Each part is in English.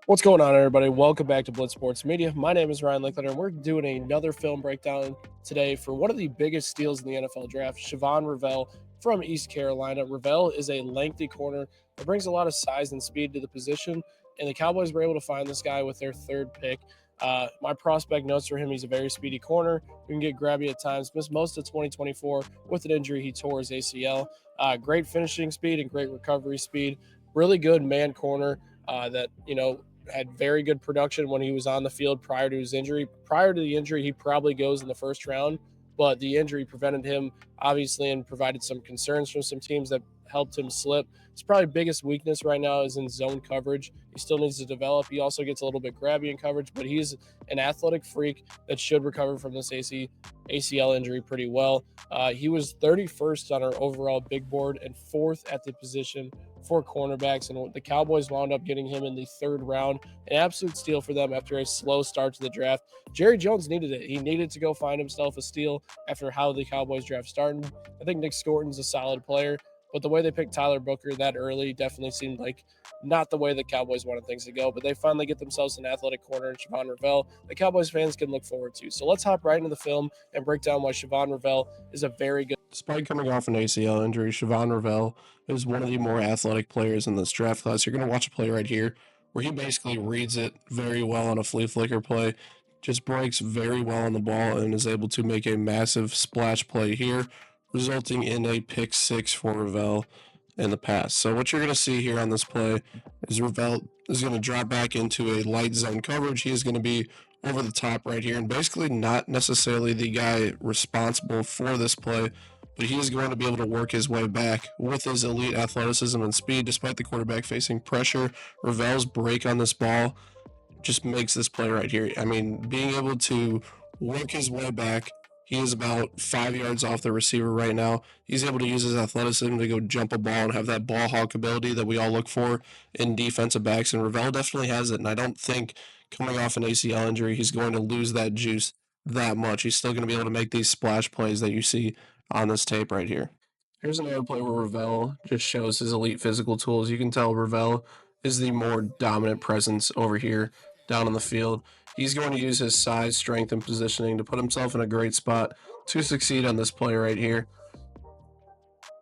What's going on, everybody? Welcome back to Blitz Sports Media. My name is Ryan Lickler, and we're doing another film breakdown today for one of the biggest steals in the NFL draft, Shavon Ravel from East Carolina. Ravel is a lengthy corner that brings a lot of size and speed to the position, and the Cowboys were able to find this guy with their third pick. My prospect notes for him, he's a very speedy corner who can get grabby at times. Missed most of 2024 with an injury. He tore his ACL. Great finishing speed and great recovery speed. Really good man corner that, had very good production when he was on the field prior to his injury. Prior to the injury, he probably goes in the first round, but the injury prevented him, obviously, and provided some concerns from some teams that helped him slip. His probably biggest weakness right now is in zone coverage. He still needs to develop. He also gets a little bit grabby in coverage, but he's an athletic freak that should recover from this ACL injury pretty well. He was 31st on our overall big board and 4th at the position for cornerbacks, and the Cowboys wound up getting him in the 3rd round. An absolute steal for them after a slow start to the draft. Jerry Jones needed it. He needed to go find himself a steal after how the Cowboys draft started. I think Nick Scorton's a solid player, but the way they picked Tyler Booker that early definitely seemed like not the way the Cowboys wanted things to go, but they finally get themselves an athletic corner in Shavon Revel the Cowboys fans can look forward to. So let's hop right into the film and break down why Shavon Revel is a very good. Despite coming off an ACL injury, Shavon Ravel is one of the more athletic players in this draft class. You're going to watch a play right here where he basically reads it very well on a flea flicker play, just breaks very well on the ball, and is able to make a massive splash play here, resulting in a pick 6 for Ravel in the pass. So what you're going to see here on this play is Ravel is going to drop back into a light zone coverage. He is going to be over the top right here, and basically not necessarily the guy responsible for this play, but he is going to be able to work his way back with his elite athleticism and speed. Despite the quarterback facing pressure, Ravel's break on this ball just makes this play right here. I mean, being able to work his way back, he is about 5 yards off the receiver right now. He's able to use his athleticism to go jump a ball and have that ball hawk ability that we all look for in defensive backs, and Ravel definitely has it, and I don't think coming off an ACL injury, he's going to lose that juice that much. He's still going to be able to make these splash plays that you see on this tape right here. Here's another play where Ravel just shows his elite physical tools. You can tell Ravel is the more dominant presence over here down on the field. He's going to use his size, strength, and positioning to put himself in a great spot to succeed on this play right here.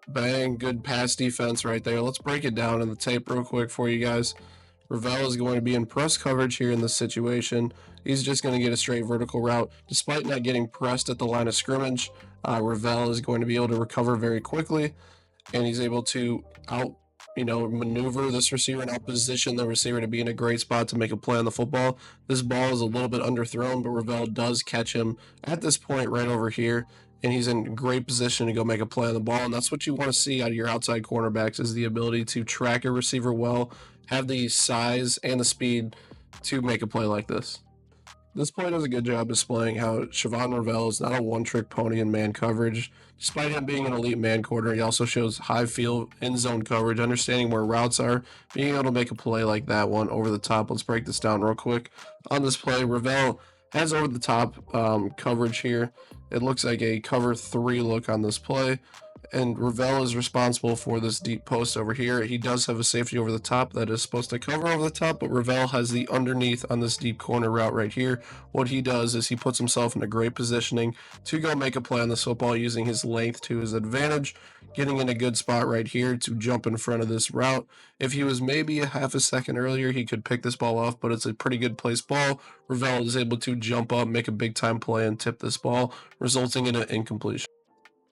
Bang, good pass defense right there. Let's break it down in the tape real quick for you guys. Ravel is going to be in press coverage here in this situation. He's just going to get a straight vertical route. Despite not getting pressed at the line of scrimmage, Ravel is going to be able to recover very quickly, and he's able to maneuver this receiver and outposition the receiver to be in a great spot to make a play on the football. This ball is a little bit underthrown, but Ravel does catch him at this point right over here, and he's in great position to go make a play on the ball, and that's what you want to see out of your outside cornerbacks is the ability to track a receiver well, have the size and the speed to make a play like this. This play does a good job displaying how Shavon Ravel is not a one-trick pony in man coverage. Despite him being an elite man corner, he also shows high field in zone coverage, understanding where routes are, being able to make a play like that one over the top. Let's break this down real quick. On this play, Ravel has over the top coverage here. It looks like a cover 3 look on this play, and Ravel is responsible for this deep post over here. He does have a safety over the top that is supposed to cover over the top, but Ravel has the underneath on this deep corner route right here. What he does is he puts himself in a great positioning to go make a play on this football using his length to his advantage, getting in a good spot right here to jump in front of this route. If he was maybe a half a second earlier, he could pick this ball off, but it's a pretty good placed ball. Ravel is able to jump up, make a big time play, and tip this ball, resulting in an incompletion.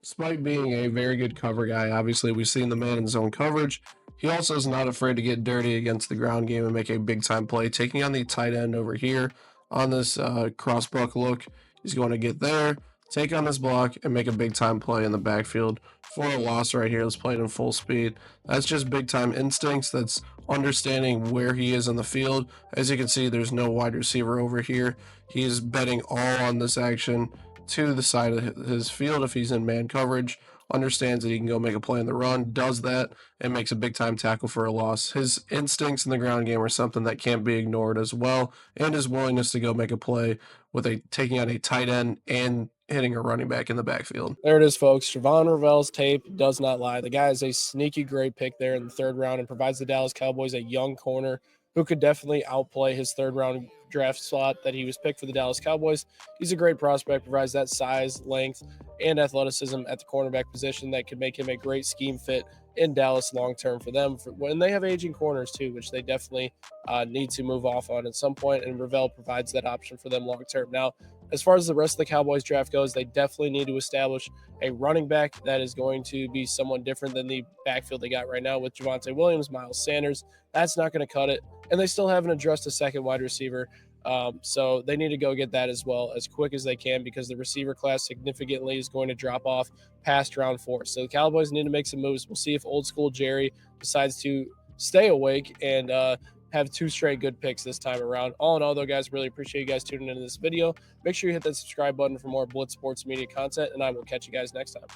Despite being a very good cover guy, obviously we've seen the man in zone coverage. He also is not afraid to get dirty against the ground game and make a big time play, taking on the tight end over here on this cross buck look. He's going to get there, take on this block, and make a big time play in the backfield for a loss right here. Let's play it in full speed. That's just big time instincts. That's understanding where he is in the field. As you can see, there's no wide receiver over here. He is betting all on this action to the side of his field if he's in man coverage, understands that he can go make a play in the run, does that, and makes a big time tackle for a loss. His instincts in the ground game are something that can't be ignored as well, and his willingness to go make a play with taking out a tight end and hitting a running back in the backfield. There it is, folks. Shavon Ravel's tape does not lie. The guy is a sneaky great pick there in the 3rd round and provides the Dallas Cowboys a young corner who could definitely outplay his third-round draft slot that he was picked for the Dallas Cowboys. He's a great prospect, provides that size, length, and athleticism at the cornerback position that could make him a great scheme fit in Dallas long term for them. When they have aging corners too, which they definitely need to move off on at some point, and Ravel provides that option for them long term. Now, as far as the rest of the Cowboys draft goes, they definitely need to establish a running back that is going to be someone different than the backfield they got right now with Javonte Williams, Miles Sanders. That's not going to cut it, and they still haven't addressed a second wide receiver. So they need to go get that as well as quick as they can, because the receiver class significantly is going to drop off past round 4. So the Cowboys need to make some moves. We'll see if old school Jerry decides to stay awake and have 2 straight good picks this time around. All in all, though, guys, really appreciate you guys tuning into this video. Make sure you hit that subscribe button for more Blitz Sports Media content, and I will catch you guys next time.